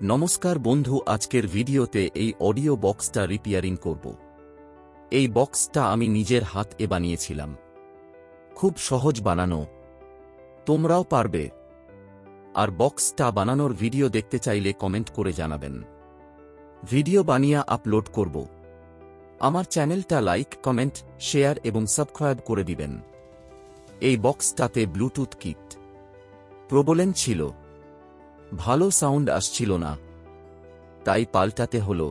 নমস্কার বন্ধু, আজকের ভিডিওতে এই অডিও বক্সটা রিপেয়ারিং করব। এই বক্সটা আমি নিজের হাতে বানিয়েছিলাম। খুব সহজ বানানো, তোমরাও পারবে। আর বক্সটা বানানোর ভিডিও দেখতে চাইলে কমেন্ট করে জানাবেন। ভিডিও বানিয়ে আপলোড করব। আমার চ্যানেলটা লাইক, কমেন্ট, শেয়ার এবং সাবস্ক্রাইব করে দিবেন। এই বক্সটাতে ব্লুটুথ কিট প্রবলেম ছিল, ভালো সাউন্ড আসছিল না, তাই পাল্টাতে হলো।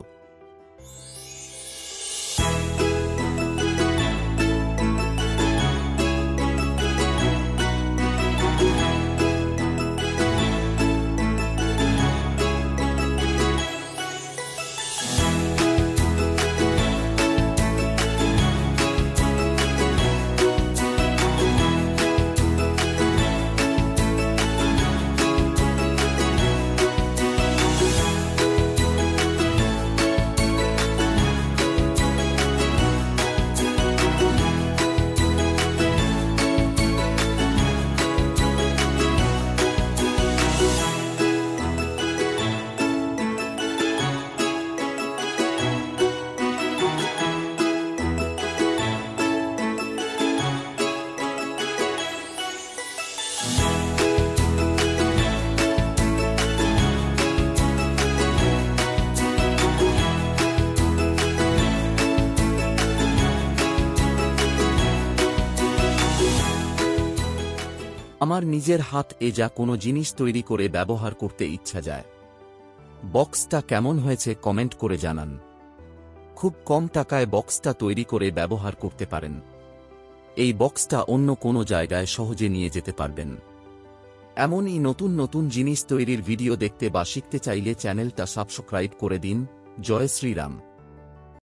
আমার নিজের হাতে যা কোনো জিনিস তৈরি করে ব্যবহার করতে ইচ্ছা যায়। বক্সটা কেমন হয়েছে কমেন্ট করে জানান। খুব কম টাকায় বক্সটা তৈরি করে ব্যবহার করতে পারেন। এই বক্সটা অন্য কোনো জায়গায় সহজে নিয়ে যেতে পারবেন। এমনই নতুন নতুন জিনিস তৈরির ভিডিও দেখতে বা শিখতে চাইলে চ্যানেলটা সাবস্ক্রাইব করে দিন। জয় শ্রীরাম।